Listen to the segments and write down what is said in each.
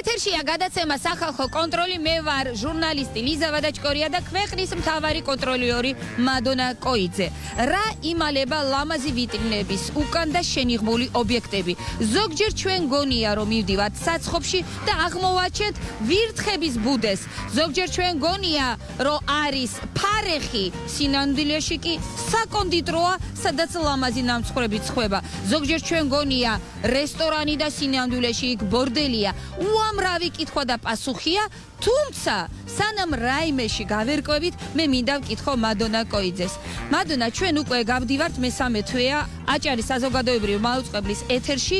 ეთერშია გადაცემა სახალხო კონტროლი, მე ვარ ჟურნალისტი ლიზა ვადაჩკორია და ქვეყნის მთავარი კონტროლიორი მადონა კოიძე. რა იმალება ლამაზი ვიტრინების უკან და შენიღმული ობიექტები. ზოგჯერ ჩვენ გონია რომ მივდივართ საცხობში და აღმოვაჩენთ ვირთხების ბუდეს. ზოგჯერ ჩვენ გონია რომ არის ფარეხი, სინამდვილეში კი საკონდიტროა, სადაც ლამაზი ნამცხრები ცხება. ზოგჯერ ჩვენ გონია რესტორანი და სინამდვილეში იქ ბორდელია. უამრავი კითხვა და პასუხია, თუმცა სანამ რაიმეში გავერკვევით, მე მინდა ვკითხო მადონა კოიძეს. მადონა, ჩვენ უკვე გავდივართ მესამე თვეა აჭარის საზოგადოებრივი მაუწყებლის ეთერში.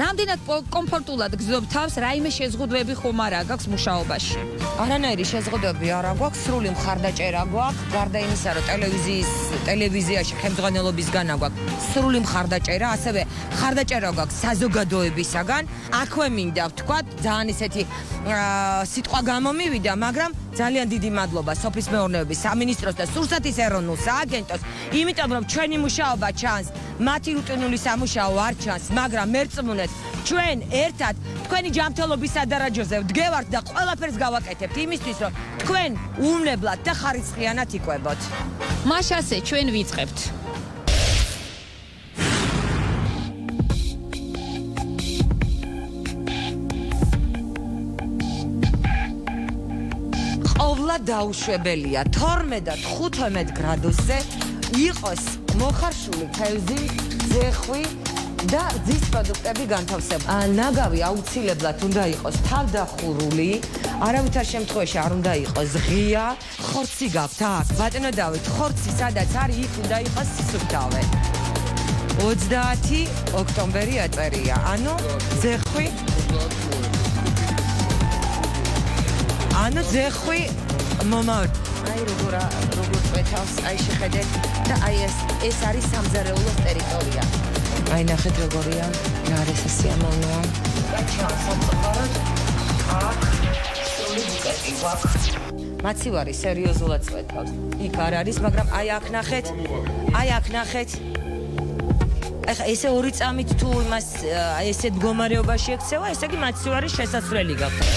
რამდენად კომფორტულად გზნობ თავს, რაიმე შეზღუდვები ხომ არა გაქვს მუშაობაში? არანაირი შეზღუდვები არ აქვს, სრული მხარდაჭერა გვაქვს, გარდა იმისა, რომ ტელევიზიაში ხელმძღვანელობის განა გვაქვს სრული მხარდაჭერა, ასევე მხარდაჭერა გვაქვს საზოგადოებისაგან. აქვე მინდა ვთქვათ, ძალიან ისეთი სიტყვა გამომივიდა, მაგრამ ძალიან დიდი მადლობა სოფლის მეურნეობის სამინისტროს და სურსათის ეროვნულ სააგენტოს, იმიტომ რომ ჩვენი მუშაობა ჩანს, მათი რუტინული სამუშაო არ ჩანს, მაგრამ მერწმუნეთ, ჩვენ ერთად თქვენი ჯანმრთელობის სადარაჯოზე ვდგევართ და ყველაფერს გავაკეთებთ იმისთვის, რომ თქვენ უვნებლად და ხარისხიანად იკვებოთ. მაშასე ჩვენ ვიწყებთ. ყოვლა დაუშვებელია 12 და 15 გრადუსზე იყოს მოხარშული თევზი, ზეხვი და რძის პროდუქტები განთავსებული. ნაგავი აუცილებლად უნდა იყოს თავდახურული, არავითარ შემთხვევაში არ უნდა იყოს ღია. ხორცი გაქვთ აქ, ბატონო დავით, ხორცი სადაც არის, იქ უნდა იყოს სისუფთავე. 30 ოქტომბერი აწერია, ანუ ზეხვი ზეხვი მომავთ. აი როგორ წვეთავს, აი შეხედეთ და აი ეს არის სამზარეულოს ტერიტორია. აი ნახეთ როგორია, რა არის ეს სიამოვნოა. მაცივარი სერიოზულად წვეთავს. იქ არ არის, მაგრამ აი აქ ნახეთ. ეხა ესე ორი წამით თუ იმას ესეთ მდგომარეობაში ექცევა, ესე იგი მაცივარის შესასვლელი გაქვს.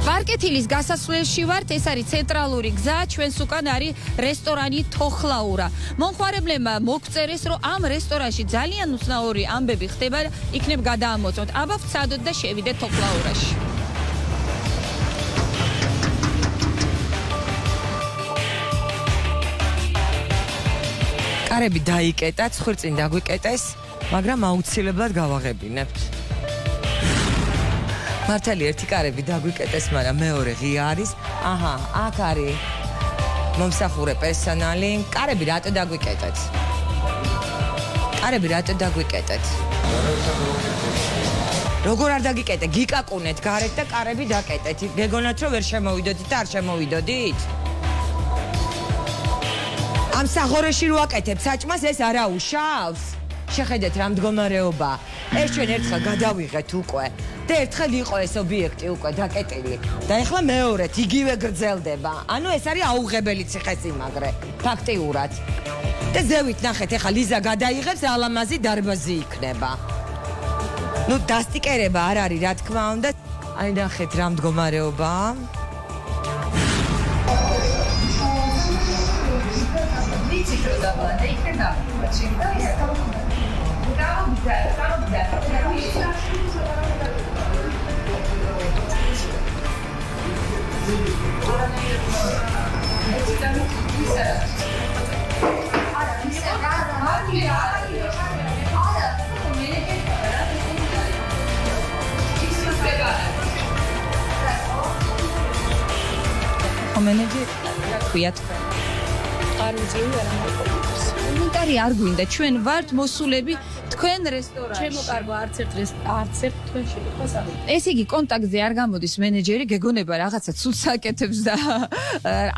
ვარკეთილის გასასვლელში ვართ, ეს არის ცენტრალური გზა, ჩვენს უკან არის რესტორანი თოხლაურა. მომხმარებლებმა მოგწერეს, რომ ამ რესტორანში ძალიან უცნაური ამბები ხდება, იქნებ გადაამოწმოთ. აბა ვცადოთ და შევიდეთ თოხლაურაში. კარები დაიკეტა, ცხვირწინ დაგვიკეტეს, მაგრამ აუცილებლად გავაღებინებთ. მართალი ერთი კარები დაგვიკეტეს, მაგრამ მეორე ღია არის. აჰა, აქ არის მომსახურე პერსონალი. კარები რატო დაგვიკეტეთ? როგორ არ დაგიკეტე? გიკაკუნეთ გარეთ და კარები დაკეტეთ. გეგონათ რომ ვერ შემოვიდოდით და არ შემოვიდოდით? ამ საღორეში რო აკეთებ საჭმას, ეს არა უშავს? შეხედეთ რა მდგომარეობა. ეს ჩვენ ერთხელ გადავიღეთ უკვე. და ერთხელ იყო ეს ობიექტი უკვე დაკეტილი. და ეხლა მეორედ იგივე გრძელდება. ანუ ეს არის აუღებელი ციხესიმაგრე, ფაქტიურად. და ზევით ნახეთ, ეხლა ლიზა გადაიღებს, ალამაზი დარბაზი იქნება. ნუ დასტიკერება არ არის, რა თქმა უნდა. აი ნახეთ რა მდგომარეობაა. მენეჯერი ქვიათ. არ მძრივი არ ამოყოლებს. კომენტარი არ გვინდა, ჩვენ ვართ მოსულები თქვენ რესტორანში. ჩემო კარგო, არც ერთ თქვენში იყო სამი. ეს იგი კონტაქტზე არ გამოდის მენეჯერი, გეგონება რაღაცა ცუდს აკეთებს და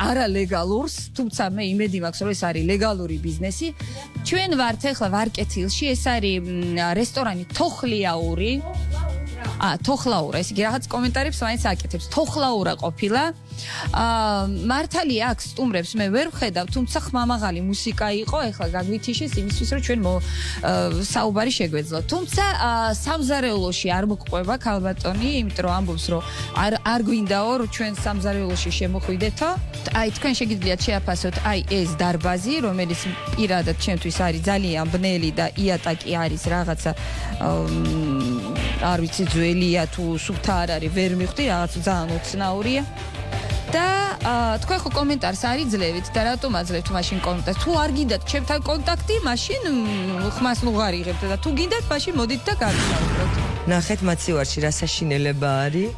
არალეგალურს, თუმცა მე იმედი მაქვს, რომ ეს არის ლეგალური ბიზნესი. ჩვენ ვართ ახლა ვარკეთილში, ეს არის რესტორანი თოხლიაური. თოხლაურა, ესე იგი რაღაც კომენტარებს მაინც აკეთებს. თოხლაურა ყოფილა. მართალია აქ სტუმრებს მე ვერ ვხედავ, თუმცა ხმამაღალი მუსიკა იყო, ეხლა გაგვითიშეს იმისთვის, რომ ჩვენ საუბარი შეგვეძლოთ. თუმცა სამზარეულოში არ მოგყვება ქალბატონი, იმიტომ რომ ამბობს, რომ არ გვინდაო, რომ ჩვენ სამზარეულოში შემოხვიდეთო. აი თქვენ შეგიძლიათ შეაფასოთ აი ეს დარბაზი, რომელიც პირადად ჩემთვის არის ძალიან ბნელი და იატაკი არის რაღაცა არ ვიცი ძველია თუ სუფთა არ არის, ვერ მივხვდი, რაღაც ძალიან უცნაურია. და თქვენ ხო კომენტარს არ იძლევით და რატომ აძლევთ მაშინ კომენტარს? თუ არ გინდათ ჩემთან კონტაქტი, მაშინ ხმას ლუღარიღებთ და თუ გინდათ, მაშინ მოდით და გავისაუბროთ. ნახეთ მაცივარში რა საშინელება არის.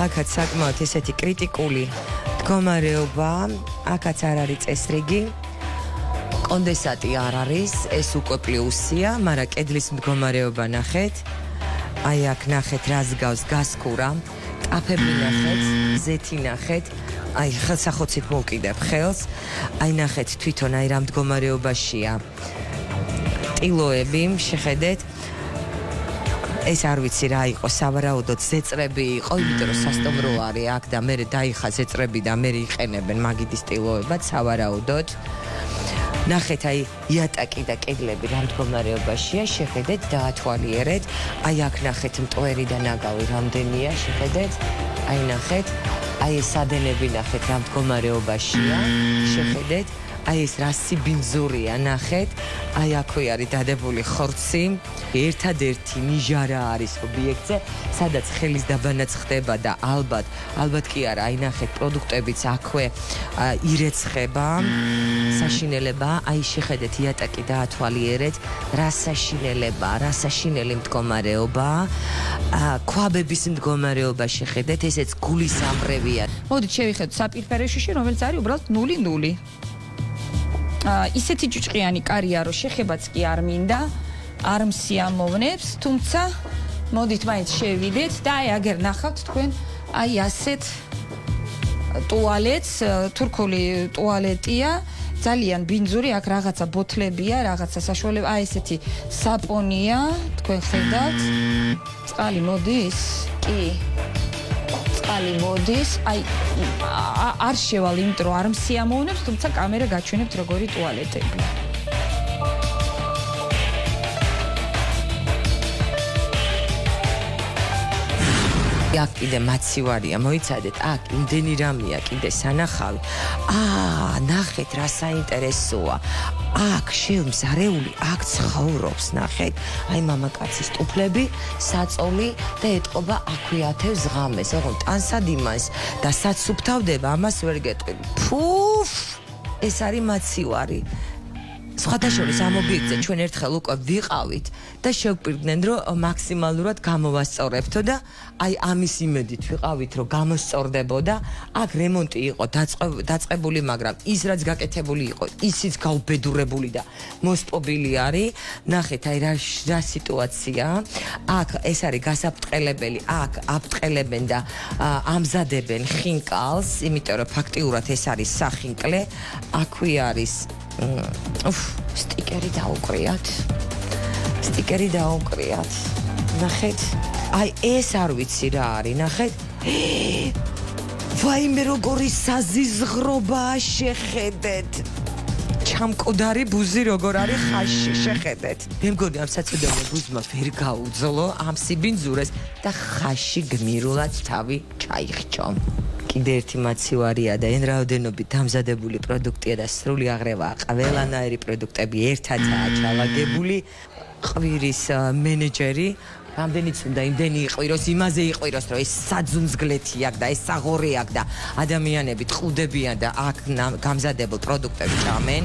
აქაც საკმაოდ ესეთი კრიტიკული მდგომარეობა, აქაც არ არის წესრიგი. კონდენსატი არ არის, ეს უკვე პლუსია, მაგრამ კედლის მდგომარეობა ნახეთ. აი აქ ნახეთ რას გავს გასკურა. აფები ნახეთ, ზეთი ნახეთ, აი ხელსახოცით მოვკიდებ ხელს, აი ნახეთ თვითონ აი რა მდგომარეობაშია ტილოები, შეხედეთ, ეს არ ვიცი რა იყო, სავარაუდოდ ზეწრები იყო, იმიტომ რომ სასტუმრო არის აქ და მე დაიხა ზეწრები და მე იყენებენ მაგიდის ტილოებად, სავარაუდოდ. ნახეთ აი იატაკი და კედლები რა მდგომარეობაშია, შეხედეთ, დაათვალიერეთ. აი აქ ნახეთ მტვერი და ნაგავი რამდენია, შეხედეთ. აი ნახეთ, აი ეს ადენები ნახეთ რა მდგომარეობაშია, შეხედეთ. აი ეს რა სიბინძურია, ნახეთ. აი აქვე არის დადებული ხორცი. ერთადერთი ნიჟარა არის ობიექტზე, სადაც ხელის დაბანაც ხდება და ალბათ კი არა, აი ნახეთ პროდუქტებიც აქვე ირეცხება. საშინელება, აი შეხედეთ იატაკი დაათვალიერეთ, რა საშინელება, რა საშინელი მდგომარეობა. ქვაბების მდგომარეობა შეხედეთ, ესეც გულისამრევია. მოდით შევიხედოთ საპირფერე შიში, რომელიც არის უბრალოდ 0-0. ისეთი ჭუჭყიანი კარია, რომ შეხებაც კი არ მინდა, არ მსიამოვნებს, თუმცა მოდით მაინც შევიდეთ და აი აგერ ნახავთ თქვენ აი ასეთ ტუალეტს, თურქული ტუალეტია, ძალიან ბინძური, აქ რაღაცა ბოთლებია, რაღაცა საშუალება, აი ესეთი საპონია, თქვენ ხედავთ. წყალი მოდის? კი. წყალი მოდის, აი არ შევალ, იმიტომ რომ არ მსიამოვნებს, თუმცა კამერა გაჩვენებთ როგორი ტუალეტები. აქ კიდე მაცივარია, მოიცადეთ, აქ იმდენი რამეა კიდე სანახავი. ნახეთ რა საინტერესოა. აქ შემზარეული, აქ ცხოვრობს, ნახეთ. აი მამაკაცის ტუფლები, საწოლი და ეტყობა აქვე ათევს ღამეს. ოღონდ ტანსად იმას და საცუფთავდება, ამას ვერ გეტყვი. ფუფ! ეს არის მაცივარი. სხვადასხვა ამ ობიექტზე ჩვენ ერთხელ უკვე ვიყავით და შევკვირდნენ რომ მაქსიმალურად გამოვასწორებთო და აი ამის იმედით ვიყავით რომ გამოსწორდებოდა. აქ რემონტი იყო დაწყებული, მაგრამ ის რაც გაკეთებული იყო, ისიც გაუბედურებული და მოსპობილი არის. ნახეთ აი რა სიტუაცია. აქ ეს არის გასაფრთხელებელი, აქ აფრთხელებენ და ამზადებენ ხინკალს, იმიტომ რომ ფაქტიურად ეს არის სახინკლე. აქვე არის სტიკერი დაუკრიათ. ნახეთ. აი ეს არ ვიცი რა არის, ნახეთ. ვაიმე როგორი საზიზღრობაა, შეხედეთ. ჩამკოდარი ბუზი როგორ არის ხაში, შეხედეთ. მე მგონი ამ საწოდომე ბუზმა ვერ გაუძლო ამ სიბინძურეს და ხაში გმირულად თავი ჩაიხჭო. კიდე ერთი მაცივარია და εν რაოდენობით დამზადებული პროდუქტია და სრული აღრევაა. ყველანაირი პროდუქტები ერთადაა ჩალაგებული. ყვირის მენეჯერი რამდენიც უნდა იმდენი იყვიროს, იმაზე იყვიროს, რომ ეს საძუნძგლეთი აქვს და ეს საღორი აქვს და ადამიანები ტყუდებიან და აქ გამზადებულ პროდუქტებს ჭამენ.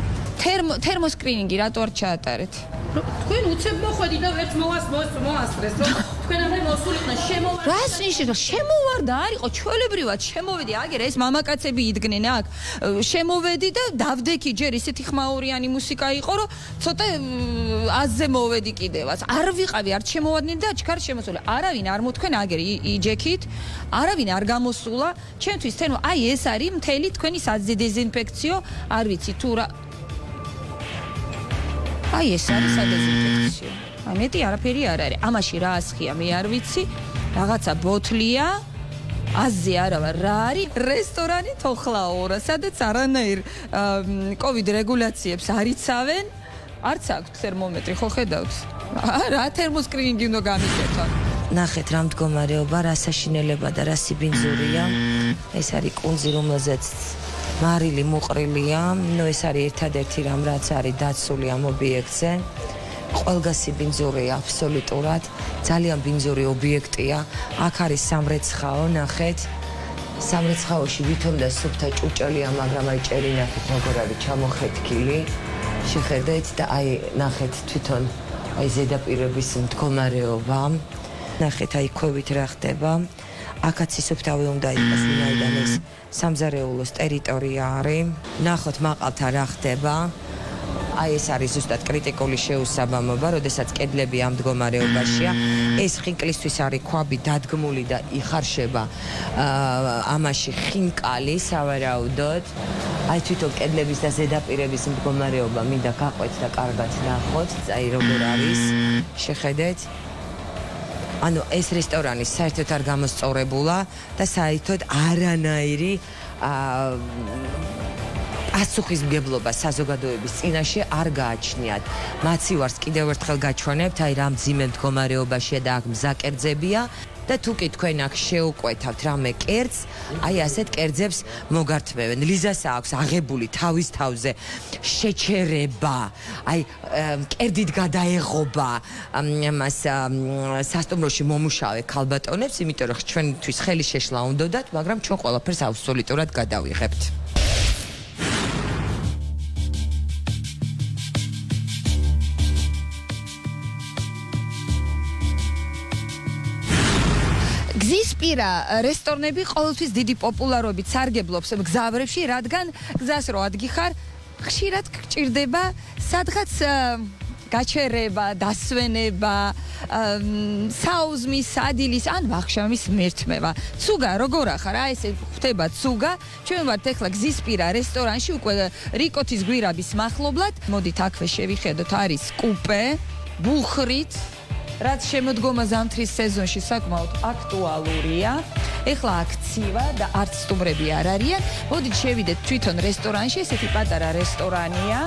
თერმოსკრინინგი რატო არ ჩაატარეთ? თქვენ უცებ მოხვედი და ვერც მოასწრეს, რომ თქვენ ამე მოსულიყვნენ შემოვარდა. რას ნიშნავს? შემოვარდა, არ იყო ჩვეულებრივად შემოვედი, აგერ ეს მამაკაცები იდგნენ აქ. შემოვედი და დავდექი ჯერ ისეთი ხმაურიანი მუსიკა იყო, რომ ცოტა აზზე მოვედი კიდევაც. არ ვიყავი, არ შემოვადნენ და ჩქარ შემოსულა. არავინ არ მოთქვენ აგერ იჯექით, არავინ არ გამოსულა. ჩემთვის თენო აი ეს არის მთელი თქვენი სადეზინფექციო, არ ვიცი თუ რა აი ეს არის სადეზინფექციო. აი მეტი არაფერი არ არის. ამაში რა ასხია, მე არ ვიცი. რაღაცა ბოთლია აზი არა ვარ რა არის რესტორანი თოხლაო რა სადაც არანაირ კოვიდ რეგულაციებს არ იცავენ არც აქვს თერმომეტრი ხო ხედავთ რა თერმოსკრინინგი უნდა გამიკეთონ ნახეთ რა მდგომარეობა რა საშინელება და რა სიბინძურია ეს არის კუნძი რომელზეც მარილი მოყრილია ნუ ეს არის ერთადერთი რამ რაც არის დაცული ამ ობიექტზე ყველგასი ბინძურია აბსოლუტურად ძალიან ბინძური ობიექტია აქ არის სამრეცხაო ნახეთ სამრეცხაოში ვითომ და სუფთა ჭურჭელია მაგრამ აი ჭერი ნახეთ როგორ არის ჩამოხეთქილი შეხედეთ და აი ნახეთ თვითონ აი ზედაპირების მდგომარეობა ნახეთ აი ქვევით რა ხდება აქაც სუფთავი უნდა იყოს ვინაიდან ეს სამზარეულოს ტერიტორია არის ნახოთ მაყალთა რა ხდება აი ეს არის ზუსტად კრიტიკული შეუსაბამობა, როდესაც კედლები ამ მდგომარეობაშია. ეს ხინკლისთვის არის ქვაბი დადგმული და იხარშება ამაში ხინკალი სავარაუდოდ. აი თვითონ კედლების და ზედაპირების მდგომარეობა მინდა გაყვეთ და კარგად ნახოთ, აი როგორ არის. შეხედეთ. ანუ ეს რესტორანი საერთოდ არ გამოსწორებულა და საერთოდ არანაირი ასუხისმგებლობა საზოგადოების წინაშე არ გააჩნიათ. მაცივარს კიდევ ერთხელ გაჩვენებთ, აი რა მძიმე მდგომარეობაშია და აქ მზაკერძებია და თუ კი თქვენ აქ შეუკვეთავთ რამე კერძს, აი ასეთ კერძებს მოგართმევენ. ლიზას აქვს აღებული თავის თავზე შეჩერება, აი კერძით გადაეღობა მას სასტუმროში მომუშავე ქალბატონებს, იმიტომ რომ ჩვენთვის ხელი შეშლა უნდათ, მაგრამ ჩვენ ყველაფერს აბსოლუტურად გადავიღებთ. გზისპირა რესტორნები ყოველთვის დიდი პოპულარობით სარგებლობს გზავრებში, რადგან გზას რო ადგიხარ, ხშირად გჭირდება სადღაც გაჩერება, დასვენება, საუზმის, სადილის ან ვახშამის მერთმევა. ცუგა როგორ ახარ? აი ესე ხდება ცუგა. ჩვენ ვართ ახლა გზისპირა რესტორანში უკვე რიკოთის გვირაბის მახლობლად. მოდით აქვე შევიხედოთ, არის კუპე, ბუხრით რაც შემოდგომა ზამთრის სეზონში საკმაოდ აქტუალურია. ეხლა აქცივა და არც სტუმრები არ არიან. მოდით შევიდეთ თვითონ რესტორანში, ესეთი პატარა რესტორანია.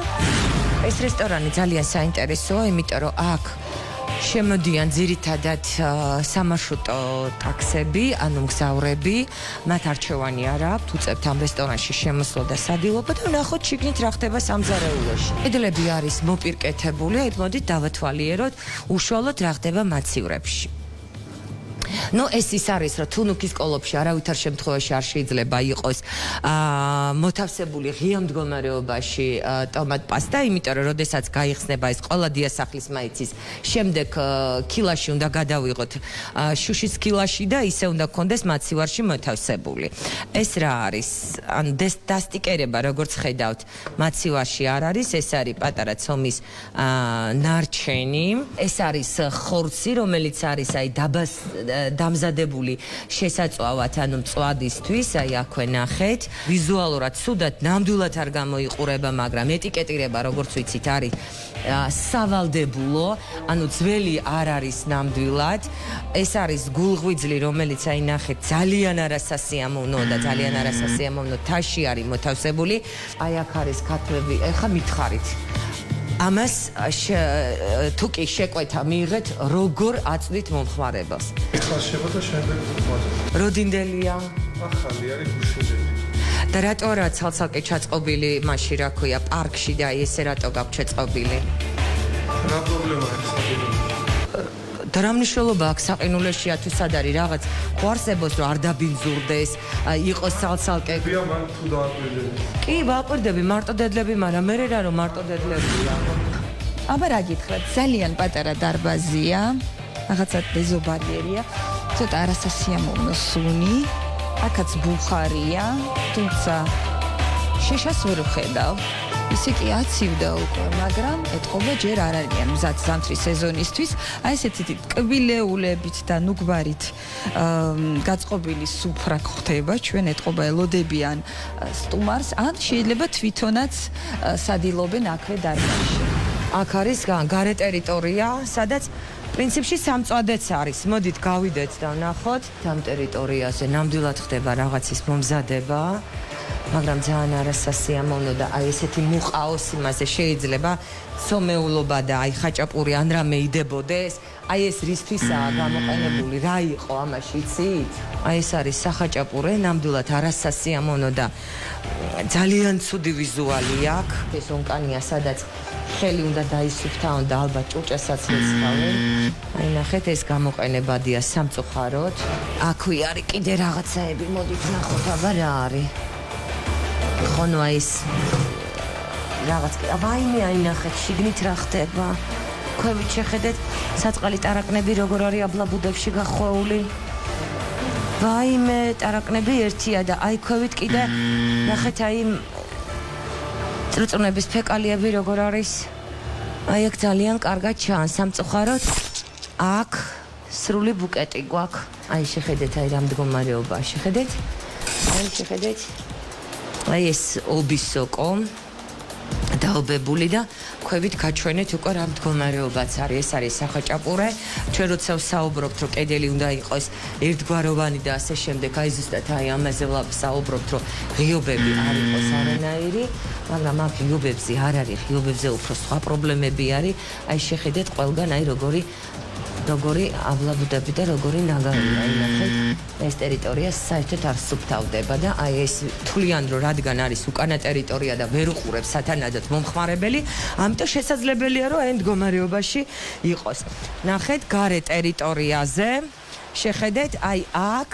ეს რესტორანი ძალიან საინტერესოა, იმიტომ რომ აქ შემოდიან ძირითადად სამარშრუტო ტაქსები, ანუ მგზავრები, მათ არჩევანი არ აქვთ, უწევთ ამ რესტორანში შემოსვლა და სადილობა და ნახოთ შიგნით რა ხდება სამზარეულოში. კედლები არის მოპირკეთებული, აი მოდით დავათვალიეროთ უშუალოდ რა ხდება მაცივრებში. ნუ ეს ის არის, რომ თუნუქის კოლოფში არავითარ შემთხვევაში არ შეიძლება იყოს მოთავსებული ღია მდგომარეობაში ტომატ პასტა, იმიტომ რომ როდესაც გაიხსნება ეს ყველა დიასახლის მაიცის შემდეგ კილაში უნდა გადავიღოთ შუშის კილაში და ისე უნდა გქონდეს მაცივარში მოთავსებული. ეს რა არის? ან დასტიკერება როგორც ხედავთ, მაცივარში არ არის, ეს არის პატარა ცომის ნარჩენი, ეს არის ხორცი, რომელიც არის აი დაბას დამზადებული შესაწვავად, ანუ მწვადისთვის, აი აქვე ნახეთ. ვიზუალურად ცუდად ნამდვილად არ გამოიყურება, მაგრამ ეტიკეტირება, როგორც ვიცით, არის სავალდებულო, ანუ ძველი არ არის ნამდვილად. ეს არის გულღვიძლი, რომელიც აი ნახეთ, ძალიან არასასიამოვნო და ძალიან არასასიამოვნო თაში არის მოთავსებული. აი აქ არის ქათმები, ეხა მითხარით. ამას თუ კი შეკვეთა მიიღეთ, როგორ აწვდით მომხმარებას. ეხლა და შემდეგ მოაწყობ. როდინდელია? ახალი არის გუშინდელი. და რატო არა ცალ-ცალკე ჩაწყობილი მაში რა ქვია, პარკში და აი ესე რატო გაქვთ შეწყობილი? რა პრობლემაა ხსაბილი? და რა მნიშვნელობა აქვს საყინულეშია თუ სად არის რაღაც ხო არსებობს რომ არ დაბინძურდეს, იყოს ცალ-ცალკე. ბია მან თუ დააკვირდები. კი, ვაკვირდები მარტო დედლები, მაგრამ მე რა რომ მარტო დედლებია. აბა რა გითხრათ, ძალიან პატარა დარბაზია, რაღაცა დეზობარიერია, ცოტა არასასიამოვნო სუნი, აქაც ბუხარია, თუმცა შეშას ვერ ვხედავ. ისე კი აცივდა უკვე, მაგრამ ეთყობა ჯერ არ არიან მზად ზამთრის სეზონისთვის. აი ესეთი ტკბილეულებით და ნუგვარით გაწყობილი სუფრა ხდება. ჩვენ ეთყობა ელოდებიან სტუმარს, ან შეიძლება თვითონაც სადილობენ აქვე დარბაზში. აქ არის გარე ტერიტორია, სადაც პრინციპში სამწვადეც არის. მოდით გავიდეთ და ვნახოთ ამ ტერიტორიაზე ნამდვილად ხდება რაღაცის მომზადება, მაგრამ ძალიან არასასიამოვნო და აი ესეთი მუყაოს იმაზე შეიძლება სომეულობა და აი ხაჭაპური ან რამე იდებოდეს. აი ეს რისთვისაა გამოყენებული, რა იყო ამაში იცით? აი ეს არის სახაჭაპურე, ნამდვილად არასასიამოვნო და ძალიან ცუდი ვიზუალი აქვს. ეს ონკანია, სადაც ხელი უნდა დაისუფთავონ და ალბათ ჭურჭასაც ეცხავენ. აი ნახეთ, ეს გამოყენებადია სამწუხაროდ. აქვე არის კიდე რაღაცაები, მოდით ნახოთ, აბა რა არის. ხონო აი ეს რაღაც ვაიმე აი ნახეთ, შიგნით რა ხდება. ქვევით შეხედეთ, საწყალი ტარაკნები როგორ არის აბლაბუდებში გახვეული. ვაიმე, ტარაკნები ერთია და აი ქვევით კიდე ნახეთ აი წრუწუნების ფეკალიები როგორ არის. აი აქ ძალიან კარგად ჩანს სამწუხაროდ. აქ სრული ბუკეტი გვაქვს. აი შეხედეთ აი რა მდგომარეობა, შეხედეთ. აი შეხედეთ. აი ეს ობისოკო დაობებული და ქვევით გაჩვენეთ უკვე რა მდგომარეობაც არის. ეს არის სახაჭაპურე. ჩვენ როცა ვსაუბრობთ, რომ კედელი უნდა იყოს ერთგვაროვანი და ასე შემდეგ, აი ზუსტად აი ამაზე ვსაუბრობთ, რომ ღიობები არ იყოს არანაირი, მაგრამ ამ ღიობებზე არ არის, ღიობებზე უფრო სხვა პრობლემები არის. აი შეხედეთ ყველგან აი როგორი აბლაბუდები და როგორი ნაგავია. აი ნახეთ, ეს ტერიტორია საერთოდ არ სუფთავდება და აი ეს თვლიან, რომ რადგან არის უკანა ტერიტორია და ვერ უყურებს სათანადოდ მომხმარებელი, ამიტომ შესაძლებელია, რომ აი მდგომარეობაში იყოს. ნახეთ, გარე ტერიტორიაზე, შეხედეთ, აი აქ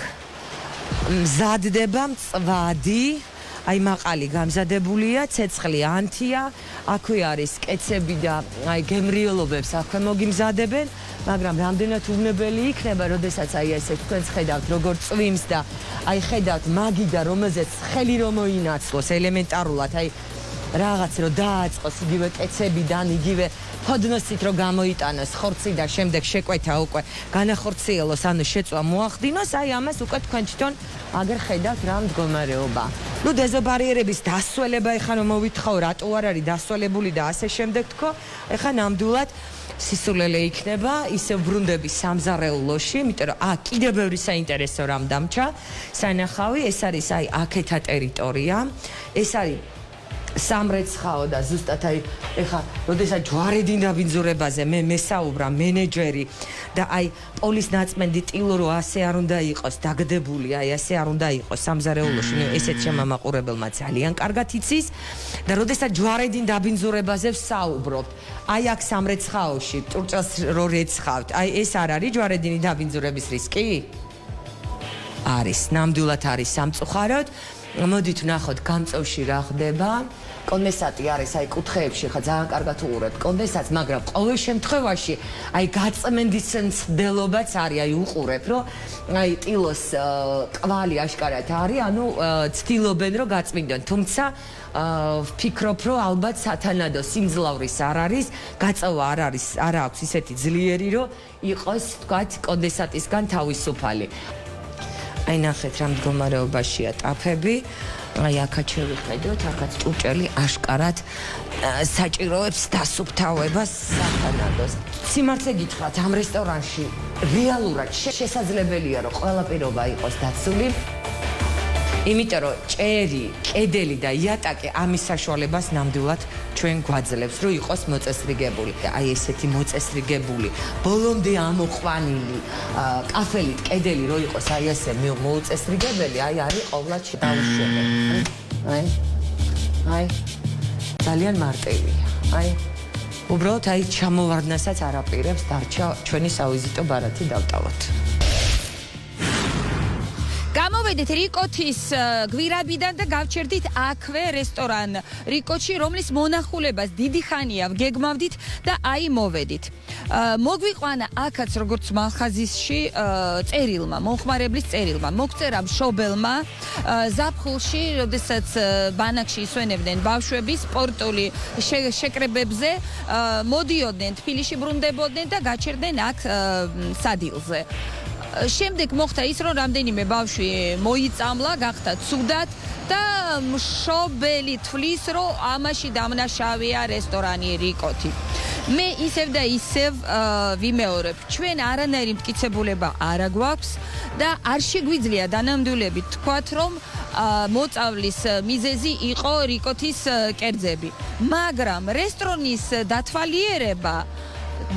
მზადდება მწვადი. აი მაყალი გამზადებულია, ცეცხლი ანთია, აქვე არის კეცები და აი გემრიელობებს აქვე მოგიმზადებენ, მაგრამ რამდენად უვნებელი იქნება, როდესაც აი ესე თქვენს ხედავთ, როგორ წვიმს და აი ხედავთ მაგიდა, რომელზეც ხელი რომ მოინაცვლოს ელემენტარულად, აი რაღაც რომ დააწყოს იგივე კეცებიდან, იგივე ფოდნოსით რომ გამოიტანოს ხორცი და შემდეგ შეკვეთა უკვე განახორციელოს, ანუ შეწვა მოახდინოს, აი ამას უკვე თქვენ თვითონ აგერ ხედავთ რა მდგომარეობა. ნუ დეზობარიერების დასველება ეხა რომ მოვითხოვ, რატო არ არის დასვალებული და ასე შემდეგ თქო, ეხა ნამდვილად სისულელე იქნება, ისევ ბრუნდები სამზარეულოში, იმიტომ რომ კიდევ ბევრი საინტერესო რამ დამჩა. სანახავი, ეს არის აი აქეთა ტერიტორია, ეს არის სამრეცხაო და ზუსტად აი ეხა როდესაც ჯვარედინ დაბინძურებაზე მე მესაუბრა მენეჯერი და აი პოლის ნაწმენდი ტილო ასე არ უნდა იყოს დაგდებული, აი ასე არ უნდა იყოს სამზარეულოში, ესეც შემამაყურებელმა ძალიან კარგად იცის და როდესაც ჯვარედინ დაბინძურებაზე ვსაუბრობთ, აი აქ სამრეცხაოში ჭურჭელს რო რეცხავთ, აი ეს არ არის ჯვარედინი დაბინძურების რისკი? არის, ნამდვილად არის სამწუხაროდ. მოდით ვნახოთ გამწევში რა ხდება. კონდენსატი არის აი კუთხეებში, ხა ძალიან კარგად უყურებთ კონდენსატს, მაგრამ ყოველ შემთხვევაში აი გაწმენდის მცდელობაც არის, აი უყურებ, რომ აი ტილოს კვალი აშკარად არის, ანუ ცდილობენ რომ გაწმინდონ, თუმცა ვფიქრობ, რომ ალბათ სათანადო სიმძლავრის არ არის, გაწევა არ აქვს ისეთი ძლიერი, რომ იყოს, თქვათ, კონდენსატისგან თავისუფალი. აი ნახეთ რა მდგომარეობაშია ტაფები. აი აქაც შევიხედოთ, აქაც ჭურჭელი აშკარად საჭიროებს დასუფთავებას სათანადოს. სიმართლე გითხრათ, ამ რესტორანში რეალურად შესაძლებელია, რომ ყველა პირობა იყოს დაცული. იმიტომ რომ ჭერი, კედელი და იატაკი ამის საშუალებას ნამდვილად ჩვენ გვაძლევს, რომ იყოს მოწესრიგებული. აი ესეთი მოწესრიგებული, ბოლომდე ამოყვანილი კაფელით კედელი რო იყოს აი ესე მოუწესრიგებელი, აი არის ყოვლად შედაუშვებელი. აი ძალიან მარტივია. აი უბრალოდ აი ჩამოვარდნასაც არაპირებს დარჩა ჩვენი სავიზიტო ბარათი დავტოვოთ. გამოვედით რიკოთის გვირაბიდან და გავჩერდით აქვე რესტორან რიკოთში, რომლის მონახულებას დიდი ხანია ვგეგმავდით და აი მოვედით. მოგვიყვანა აქაც როგორც მალხაზისში წერილმა, მომხმარებლის წერილმა, მოგწერა მშობელმა ზაფხულში, როდესაც ბანაკში ისვენებდნენ ბავშვები სპორტული შეკრებებზე, მოდიოდნენ თბილისში ბრუნდებოდნენ და გაჩერდნენ აქ სადილზე. შემდეგ მოხდა ის, რომ რამდენიმე ბავშვი მოიწამლა, გახდა ცუდად და მშობელი თვლის, რომ ამაში დამნაშავეა რესტორანი რიკოთი. მე ისევ და ისევ ვიმეორებ, ჩვენ არანაირი მტკიცებულება არ აგვაქვს და არ შეგვიძლია დანამდვილებით თქვათ, რომ მოწავლის მიზეზი იყო რიკოთის კერძები. მაგრამ რესტორნის დათვალიერება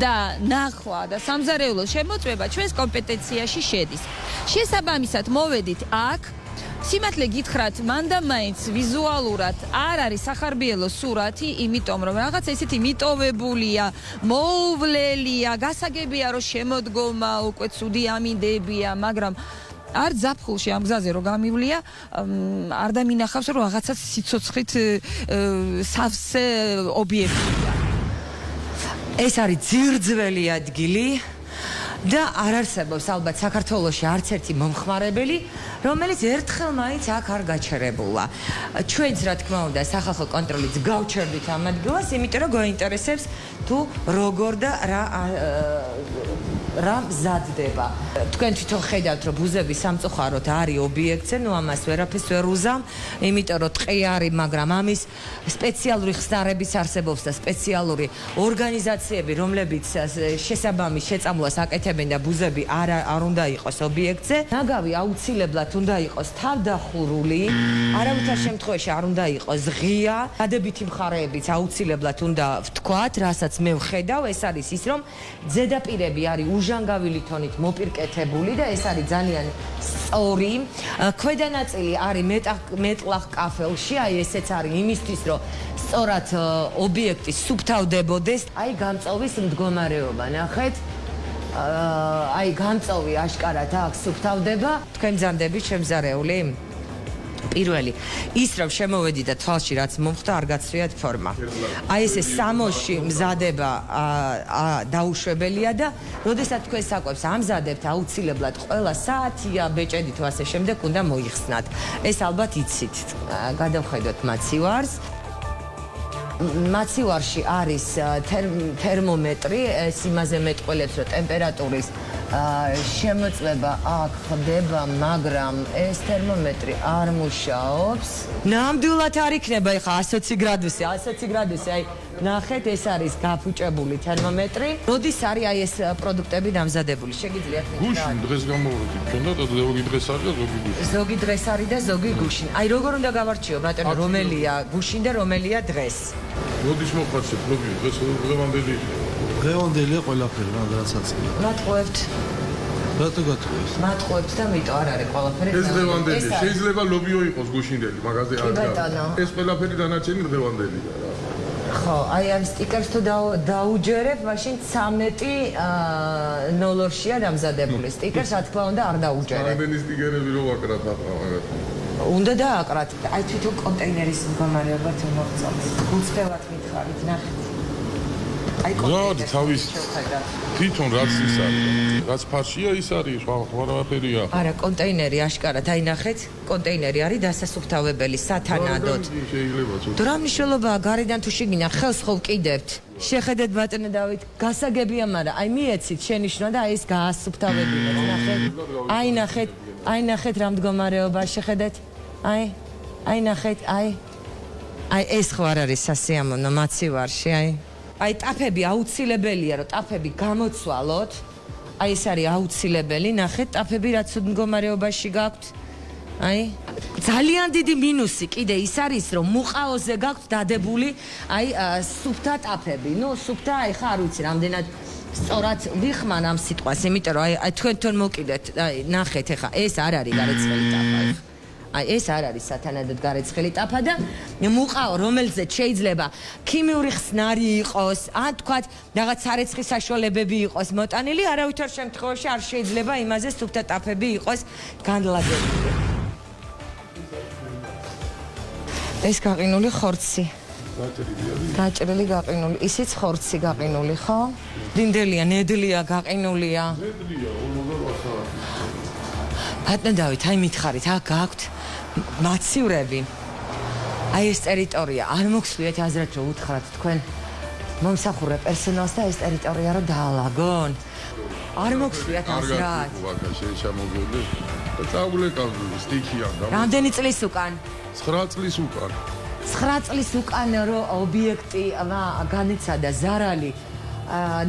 და ნახვა და სამზარეულოს შემოწმება ჩვენს კომპეტენციაში შედის. შესაბამისად მოვედით აქ სიმართლე გითხრათ, მან და მაინც ვიზუალურად არ არის სახარბიელო სურათი, იმიტომ რომ რაღაც ესეთი მიტოვებულია, მოუვლელია, გასაგებია რომ შემოდგომა უკვე ცუდი ამინდებია, მაგრამ არ ზაფხულში ამ გზაზე რო გამივლია, არ დამინახავს რომ რაღაცა სიცოცხლით სავსე ობიექტია. ეს არის ძირძველი ადგილი და არ არსებობს ალბათ საქართველოში არც ერთი მომხმარებელი, რომელიც ერთხელ მაინც აქ არ გაჩერებულა. ჩვენც რა თქმა უნდა სახალხო კონტროლით გავჩერდით ამ ადგილას, იმიტომ რომ გვაინტერესებს თუ როგორ და რა მზადდება. თქვენ თვითონ ხედავთ რომ ბუზები სამწუხაროდ არის ობიექტზე, ნუ ამას ვერაფერს ვერ უზამ, იმიტომ რომ ტყე არის, მაგრამ ამის სპეციალური ხსნარებიც არსებობს და სპეციალური ორგანიზაციები, რომლებიც შესაბამის შეწამლას აკეთებენ და ბუზები არ უნდა იყოს ობიექტზე. ნაგავი აუცილებლად უნდა იყოს თავდახურული, არავითარ შემთხვევაში არ უნდა იყოს ღია. დადებითი მხარეებიც აუცილებლად უნდა ვთქვათ, რასაც მე ვხედავ, ეს არის ის, რომ ზედაპირები არის უჟანგავილი თონით მოპირკეთებული და ეს არის ძალიან სწორი. ქვედა ნაწილი არის მეტლახ კაფელში, აი ესეც არის იმისთვის, რომ სწორად ობიექტი სუფთავდებოდეს. აი გამწოვის მდგომარეობა, ნახეთ. აი გამწოვი აშკარად აქ სუფთავდება. თქვენ მზადდებით შემზარეული? პირველი ის რომ შემოვედი და თვალში რაც მომხდა არ გაცვიათ ფორმა. აი ესე სამოში მზადება დაუშვებელია და როდესაც თქვენ საკვებს ამზადებთ აუცილებლად ყველა საათია ბეჭედი თუ ასე შემდეგ უნდა მოიხსნათ. ეს ალბათ იცით. გადავხედოთ მაცივარს. მაცივარში არის თერმომეტრი, ეს იმაზე მეტყველებს რომ ტემპერატურის შემოწმება აქ ხდება, მაგრამ ეს თერმომეტრი არ მუშაობს. ნამდვილად არ იქნება ეხა 120 გრადუსი, 120 გრადუსი, აი ნახეთ, ეს არის გაფუჭებული თერმომეტრი. როდის არის აი ეს პროდუქტები დამზადებული? შეგიძლიათ მითხრათ? გუშინ დღეს გამოვიდით ჩვენ და ზოგი დღეს არის და ზოგი გუშინ. ზოგი დღეს არის და ზოგი გუშინ. აი როგორ უნდა გავარჩიო, ბატონო, რომელია გუშინ და რომელია დღეს? როდის მოხარშეთ, ლოგი დღეს დღევანდელი. დღევანდელია ყველაფერი, რადგანაც. მათყუებთ. რატო გათხოვეს? მათყუებთ და მიტო არ არის ყველაფერი. ეს დღევანდელი, შეიძლება ლობიო იყოს გუშინდელი, მაგაზე არ არის. ეს ყველაფერი დანარჩენი დღევანდელია რა. ხო, აი ამ სტიკერს თუ დაუჯერებ, მაშინ 13 ნოლორშია დამზადებული. სტიკერს რა თქმა უნდა არ დაუჯერებ. რამდენი სტიკერები რო ვაკრათ ახლა მაგათ. უნდა დააკრათ. აი თვითონ კონტეინერის მდგომარეობა თუ მოხსოვს. გულწრფელად მითხარით, ნახეთ. აი რა თავის თვითონ რაც ის არის, რაც ფარშია ის არის, ყველაფერია. არა, კონტეინერი აშკარად, აი ნახეთ, კონტეინერი არის დასასუფთავებელი სათანადოდ. შეიძლება ცოტა. თუ რა მნიშვნელობაა გარედან თუ შიგნიდან ხელს ხო ვკიდებთ? შეხედეთ ბატონო დავით, გასაგებია, მაგრამ აი მიეცით შენიშვნა და აი ეს გაასუფთავებინეთ, ნახეთ. აი ნახეთ, აი ნახეთ რა მდგომარეობა შეხედეთ. აი ნახეთ, აი ეს ხო არ არის სასიამოვნო მაცივარში, აი ტაფები აუცილებელია რომ ტაფები გამოცვალოთ. აი ეს არის აუცილებელი, ნახეთ ტაფები რაც მდგომარეობაში გაქვთ. აი ძალიან დიდი მინუსი კიდე ის არის რომ მუყაოზე გაქვთ დადებული აი სუფთა ტაფები. ნუ სუფთა აი ხა არ ვიცი რამდენად სწორად ვიხმან ამ სიტყვას, იმიტომ რომ აი თქვენ მოკიდეთ, აი ნახეთ ეხა ეს არ არის გარეცხელი ტაფა. აი ეს არ არის სათანადოდ გარეცხელი ტაფა და მუყაო რომელზეც შეიძლება ქიმიური ხსნარი იყოს, ან თქვათ რაღაც სარეცხი საშუალებები იყოს მოტანილი, არავითარ შემთხვევაში არ შეიძლება იმაზე სუფთა ტაფები იყოს განლაგებული. ეს გაყინული ხორცი. გაჭრილი გაყინული, ისიც ხორცი გაყინული, ხო? დინდელია, ნედლია, გაყინულია. ნედლია, 48 ბატონ დავით, აი მითხარით, აქ გაქვთ მაცივრები. აი ეს ტერიტორია, არ მოგსვიეთ აზრად რომ უთხრათ თქვენ მომსახურე პერსონალს და ეს ტერიტორია რომ დაალაგონ. არ მოგსვიათ აზრად. ვაკა შეჩამოგები და წავლეკავდი სტიქია და რამდენი წლის უკან? 9 წლის უკან. 9 წლის უკან რომ ობიექტი განიცადა ზარალი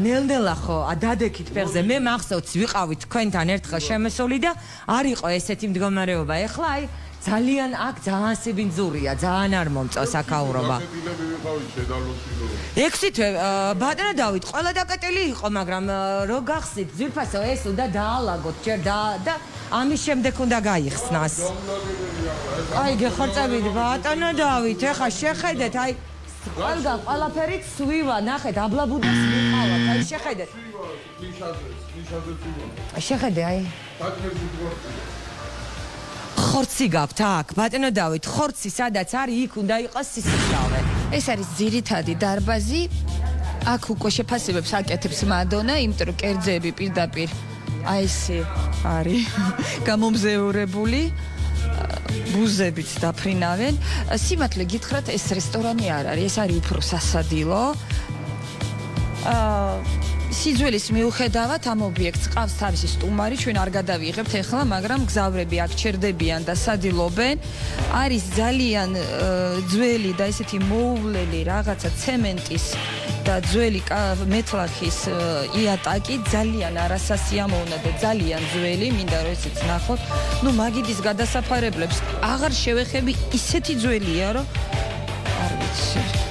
ნელ-ნელა ხო დადექით ფეხზე მე მახსოვს ვიყავით თქვენთან ერთხელ შემოსული და არ იყო ესეთი მდგომარეობა ეხლა აი ძალიან აქ ძალიან სიბინძურია ძალიან არ მომწონს აქაურობა 6 თვე ბატონო დავით ყველა დაკეტილი იყო მაგრამ რო გახსნით ძვირფასო ეს უნდა დაალაგოთ ჯერ და ამის შემდეგ უნდა გაიხსნას აი გეხარწებით ბატონო დავით ეხა შეხედეთ აი ყველაფერი ცვივა ნახეთ აბლაბუდას მიყავათ აი შეხედეთ შეხედე აი ხორცი გაქვთ აქ ბატონო დავით ხორცი სადაც არის იქ უნდა იყოს სისხლავე ეს არის ძირითადი დარბაზი აქ უკვე შეფასებებს აკეთებს მადონა იმიტომ რომ კერძები პირდაპირ აი ესე არის გამომზეურებული ბუზებით დაფრინავენ სიმართლე გითხრათ ეს რესტორანი არ არის ეს არის უფრო სასადილო სიძველის მიუხედავად ამ ობიექტს ყავს თავისი სტუმარი ჩვენ არ გადავიღებთ ახლა მაგრამ გზავრები აქ ჩერდებიან და სადილობენ არის ძალიან ძველი და ესეთი მოუვლელი რაღაცა ცემენტის და ძველი მეთლახის იატაკი ძალიან არასასიამოვნო და ძალიან ძველი მინდა რომ ესეც ნახოთ ნუ მაგიდის გადასაფარებლებს აღარ შევეხები ისეთი ძველია რომ არ ვიცი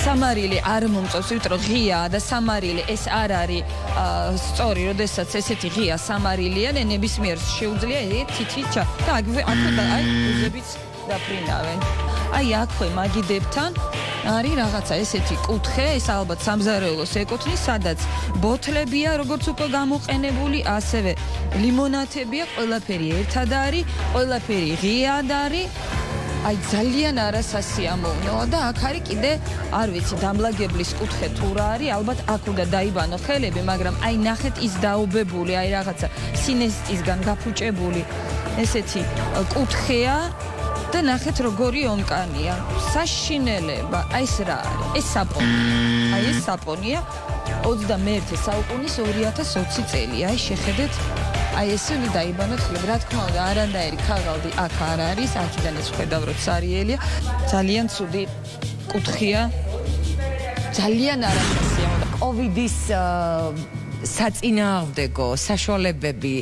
სამარილი არ მომწონს, იმიტომ რომ ღიაა და სამარილი ეს არ არის სწორი, როდესაც ესეთი ღია სამარილია, ნებისმიერ შეუძლია თითიჩა და აქვე აი ბუზებიც დაფრინავენ. აი აქვე მაგიდებთან არის რაღაცა ესეთი კუთხე, ეს ალბათ სამზარეულოს ეკუთვნის, სადაც ბოთლებია, როგორც უკვე გამოყენებული, ასევე ლიმონათებია, ყველაფერი ერთად არის, ყველაფერი ღიად არის. აი ძალიან არასასიამოვნოა და აქ არის კიდე არ ვიცი დამლაგებლის კუთხე თუ რა არის ალბათ აქ უნდა დაიბანო ხელები მაგრამ აი ნახეთ ის დაობებული აი რაღაცა სინესტისგან გაფუჭებული ესეთი კუთხეა და ნახეთ როგორი ონკანია საშინელება აი ეს რა არის ეს საპონია აი ეს საპონია 21 საუკუნის 2020 წელი აი შეხედეთ აი ეს უნდა დაიბანოთ ხლებ რა თქმა უნდა არანაირი ქაღალდი აქ არ არის აქედან ეს ხედავ რომ სარიელია ძალიან ცუდი კუთხია ძალიან არასასიამოვნო კოვიდის საწინააღმდეგო საშუალებები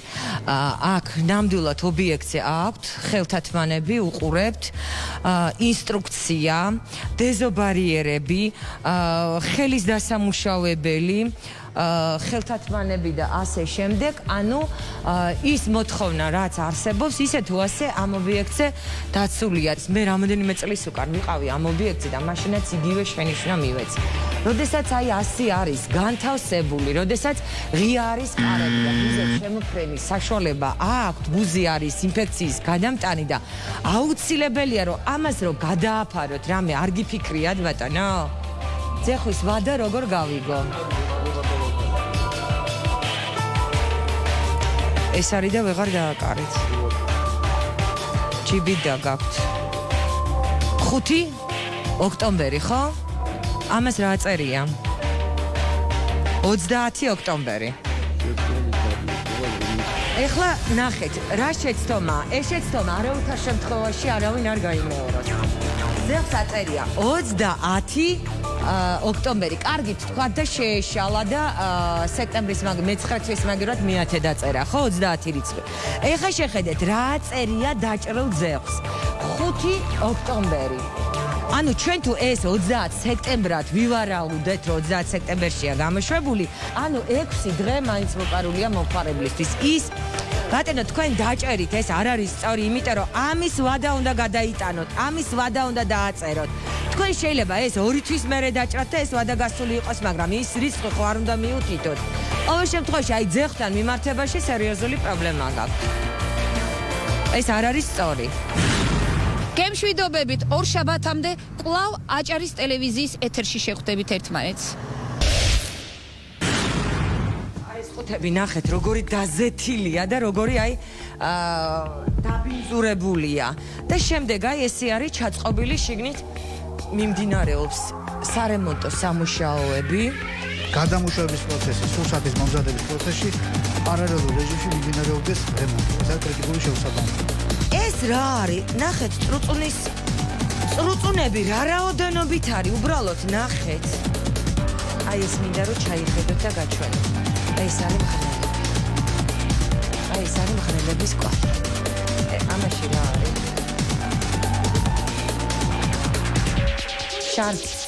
აქ ნამდვილად ობიექტზე აქვთ ხელთათმანები უყურებთ ინსტრუქცია დეზობარიერები ხელის დასამუშავებელი ხელთათმანები და ასე შემდეგ, ანუ ის მოთხოვნა რაც არსებობს, ისე თუ ასე ამ ობიექტზე დაცულია. მე რამოდენიმე წლის უკან ვიყავი ამ ობიექტზე და მაშინაც იგივე შენიშვნა მივეცი. როდესაც აი ასე არის განთავსებული, როდესაც ღია არის კარები და ბუზებს შემოფრენის საშუალება აქვთ, ბუზი არის ინფექციის გადამტანი და აუცილებელია რომ ამას რომ გადააფაროთ, რამე არ გიფიქრიათ ბატონო? ძეხვის ვადა როგორ გავიგო? ეს არის და ვეღარ დააკარეთ. ჯიბიდა გაქვთ. 5 ოქტომბერი, ხო? ამას რა წერია? 30 ოქტომბერი. ეხლა ნახეთ, რა შეცდომა? ეს შეცდომა არავითარ შემთხვევაში არავინ არ გაიმეოროს. ზევს აწერია 30 ოქტომბერი. კარგით თქვა და შეეშალა და სექტემბრის მე-9 თვის მაგერად მეათე დაწერა, ხო 30 რიცხვი. ეხლა შეხედეთ, რა წერია დაჭრილ ზევს. 5 ოქტომბერი. ანუ ჩვენ თუ ეს 30 სექტემბრად ვივარაუდეთ, რომ 30 სექტემბერშია გამოშვებული, ანუ 6 დღე მაინც მოპარულია მომხმარებლისთვის. ის ბატონო თქვენ დაჭერით, ეს არ არის სწორი, იმიტომ რომ ამის ვადა უნდა გადაიტანოთ, ამის ვადა უნდა დააწეროთ. თქვენ შეიძლება ეს 2 თვის მერე დაჭრათ და ეს ვადა გასული იყოს, მაგრამ ის რიცხვი ხო არ უნდა მიუთითოთ. ყოველ შემთხვევაში აი ძეხთან მიმართებაში სერიოზული პრობლემა გაქვთ. ეს არ არის სწორი. გემშვიდობებით ორშაბათამდე კვლავ აჭარის ტელევიზიის ეთერში შეხვდებით ერთმანეთს. ხუთები ნახეთ როგორი დაზეთილია და როგორი აი დაბინძურებულია და შემდეგ აი ესე არის ჩაწყობილი შიგნით მიმდინარეობს სარემონტო სამუშაოები გადამუშავების პროცესი სულ სახის მომზადების პროცესში პარალელურ რეჟიმში მიმდინარეობდეს რემონტი ეს არის კრიტიკული შეუსაბამობა ეს რა არის ნახეთ წრუწუნები რა რაოდენობით არის უბრალოდ ნახეთ აი ეს მინდა რომ ჩაიხედოთ და გაჩვენოთ. აი ეს არის მხნელები. აი ეს არის მხნელების კვალი. ამაში რა არის? შანსი